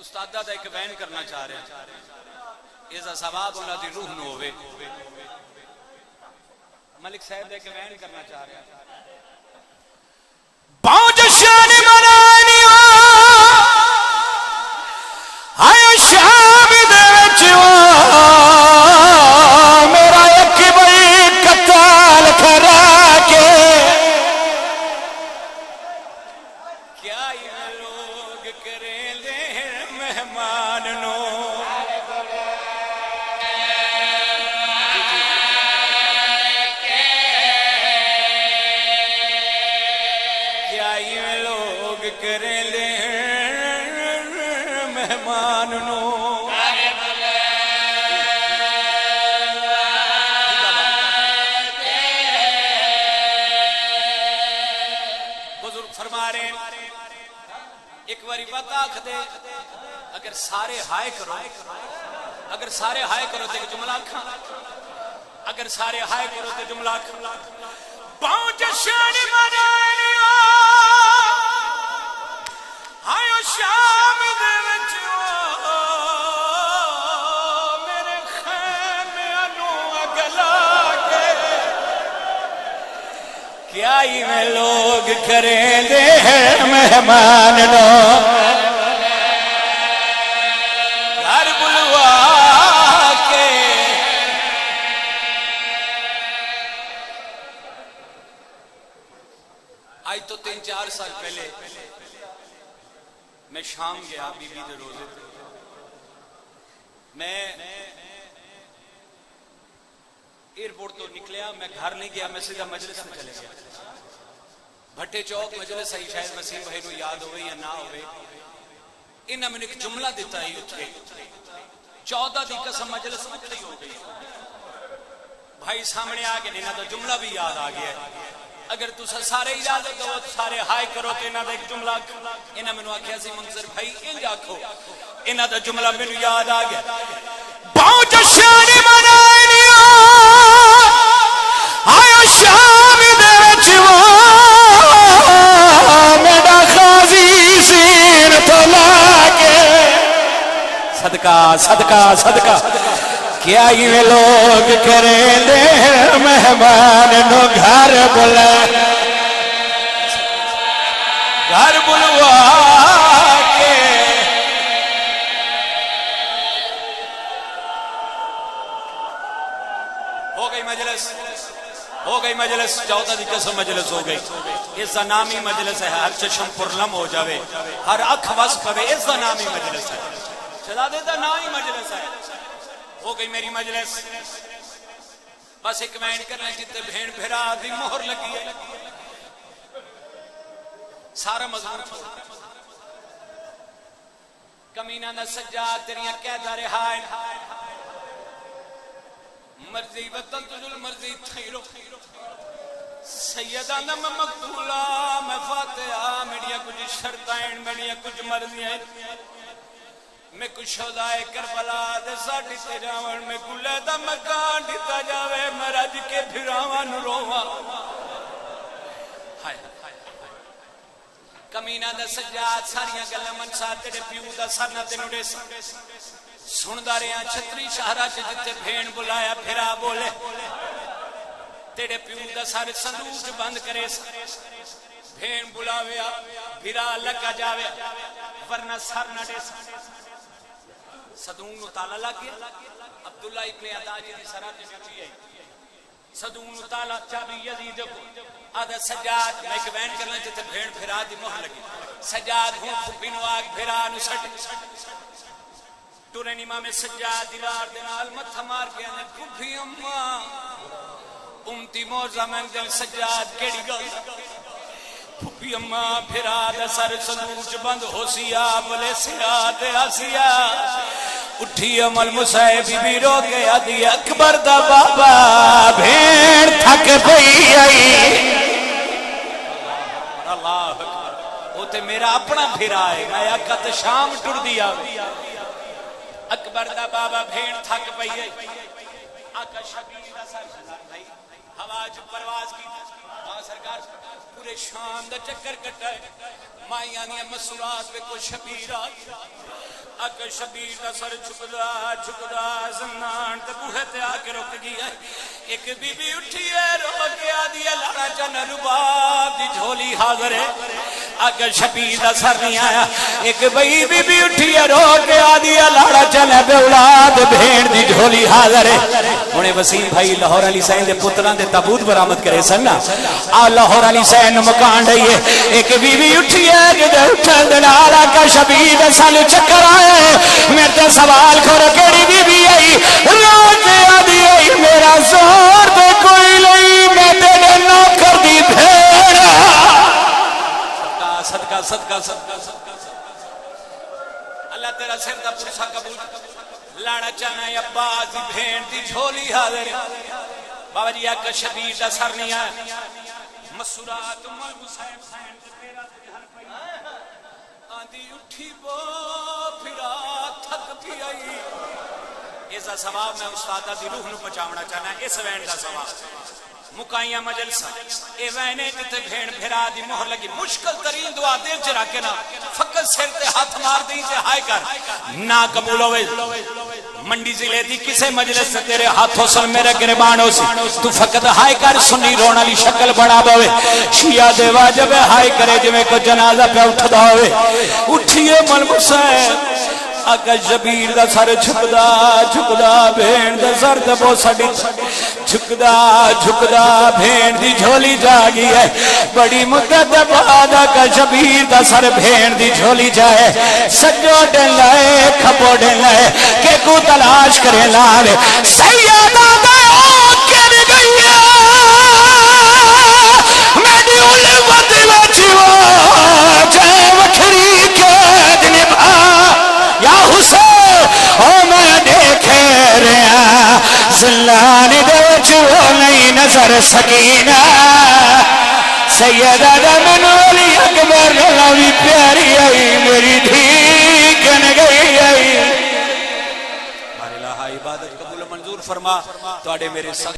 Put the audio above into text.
استادہ دا ایک بیان کرنا چاہ رہے ہیں ایسا ثواب انہاں دی روح نو ہوئے ملک صاحب دا ایک بیان کرنا چاہ رہے ہیں پاؤں جشان منانیاں آئے شام دے وچوں میرا ایک بھائی قتال کرا کے کیا یہ لوگ کریں دے مہمان نو کیا یہ لوگ کریں دے مہمان نو بزرگ فرما رہے ہیں ایک باری بات آکھ دے اگر سارے ہائے کرو اگر سارے ہائے کرو تو جملہ کھا اگر سارے ہائے کرو تو جملہ کھا پاؤں جشن منانیاں آئے شام دے وچوں میرے خیمے انو اگلا کے کیا یہ لوگ کریں دے مہمان نو گھر بلوا کے آج تو 3-4 سال پہلے میں شام گیا بی بی دے روزے میں ایئرپورٹ تو نکلیا میں گھر نہیں گیا میں سیدھا مجلس میں چلے گیا بھٹے چوک مجلس ہے شاید وسیم بھائی نو یاد ہوئے یا نہ ہوئے انہاں میں نے ایک جملہ دیتا ہی اٹھے 14 دی قسم مجلس میں کھڑی ہو گئی بھائی سامنے آ گئے انہاں دا جملہ بھی یاد آ گیا اگر تسا سارے یاد ہو تو سارے ہائے کرو تو انہاں دا ایک جملہ انہاں میں نے آکھیا سی منظر بھائی انج آکھو انہاں دا جملہ میں نے یاد آ گیا پاؤں جشان منانیاں آئے شام دے وچوں میرا غازی سین تو لا کے صدقہ صدقہ صدقہ کیا یہ لوگ کریں دے مہمان نو گھر بلوا کے ہو گئی مجلس 14 دی قسم مجلس ہو گئی اس کا نام ہی مجلس ہے ہر چشم پرلم ہو جاوے ہر اکھ وس پوے اس کا نام ہی مجلس ہے چلا دیتا نام ہی مجلس ہے ہو گئی میری مجلس بس ایک وین کرنا جتے بھین بھرا دی مہر لگی ہے سارا مضمون چھوڑ کمینہ نہ سجاد تیریاں قیدہ رہائے مرضی وطن تجل مرضی تھیرو سیدہ نم مقتولہ میں فاتحہ میڈیا کچھ شرطائن میڈیا کچھ مرضیاں میں کچھ شہدائے کربلا دے ساڑھی تے جاون میں کلے دا مکان دیتا جاوے مرج کے پھراوان رواں کمینہ دا سجاد ساریاں گلہ منسا تیرے پیو دا سرنا تے نوڑے سندہ رہے ہیں چھتری شہرہ جتے بھین بلایا پھرا بولے تیرے پیو دا سارے صندوق بند کرے بھین بلاویا پھرا لگا جاوے ورنہ سر نہ دے صدون تالا لگیا عبداللہ ابن عطا جی دی سرات جوٹی ہے صدون تالا چابی یزید کو آدھا سجاد میں ایک بین کرنا جتے بھین پھرا دی مہر لگی سجاد ہوں پھپینو آگ پھرا نو سٹ تورین امام سجاد دیوار دنال متھا مار کے اندر پھپی اممہ امتی موزہ میں دل سجاد کیڑی گئی پھپی اممہ پھرا دا سر صندوق بند ہو سیا بلے سیاد آسیا اٹھی عمل مسائبی بھی رو گیا دی اکبر دا بابا بھین تھک پئی آئی اللہ اکبر وہ تے میرا اپنا پھرا ہے میں اکت شام ٹر دیا اکبر دا بابا بھین تھک پئی ہے آقا شبیر دا سر بھائی ہواج پرواز کی وہاں سرکار پورے شام دا چکر کٹا ہے مائیاں دیا مسورات میں کوئی شبیر آئی اک شبیر دا سر جھکدا جھکدا زنان تے بوہے تے آ کے رک گیا ایک بی بی اٹھی ہے رو کے آدھی ہے لاڑا چن رباب دی جھولی حاضر ہے اک شبیر دا سر نہیں آیا ایک بی بی اٹھی ہے رو کے آدھی ہے لاڑا چن بے اولاد بھیڑ دی جھولی حاضر ہے انہیں وسیم بھائی لاہور علی سین دے پتراں دے تابوت برآمد کرے سن آ لاہور علی سین مکان رہی ہے ایک بی بی اٹھی ہے جدے اٹھن دے نال اک شبیر دا سر چکر آئے میں تے سوال کرو کیڑی بی بی آئی رو کے آدھی آئی میرا زور تے کوئی نہیں میں تیرے نوکر دی بھیڑ صدقہ صدقہ صدقہ صدقہ اللہ تیرا سر دا پرسا قبول لاڑا چانا عباس دی بھیڑ دی جھولی حاضر بابا جی اک شبیر دا سر نہیں آیا مسورات مل حسین حسین تے تیرا ہر پئی آندھی اٹھی بو پھرا تھک بھی آئی اس دا ثواب میں استادہ دی روح نو پہنچاونا چاہنا ہے اس وین دا ثواب مکائیاں مجلسہ اے وینے جتے بھیڑ بھیرا دی مہر لگی مشکل ترین دعا دیر چرا کے نا فقط سر تے ہاتھ مار دیں تے ہائے کر نا قبول ہوئے منڈی ضلع دی کسے مجلس سے تیرے ہاتھوں سے میرے گربان ہو سی تو فقط ہائے کر سنی رونا لی شکل بنا بوے شیعہ دے واجب ہائے کرے جو میں کو جنازہ پہ اٹھ دا ہوئے اٹھئے ملمسہ اگر شبیر دا سر جھکدا جھکدا بھیڑ دا سر دبو سڑی جھکدا جھکدا بھیڑ دی جھولی جاگی ہے بڑی مدت بعد اگر شبیر دا سر بھیڑ دی جھولی جائے سجو ڈن لائے کھپو ڈن لائے کہ کو تلاش کرے لائے سیدہ دا کر گئی میری علمت وچیو جائے وکھری کے دن بھا یا حسین او میں دیکھے رہا زلان دے جو نہیں نظر سکینہ سیدہ من علی اکبر لوی پیاری آئی میری دھی کن گئی آئی ہمارے الہ عبادت قبول منظور فرما تو آڑے میرے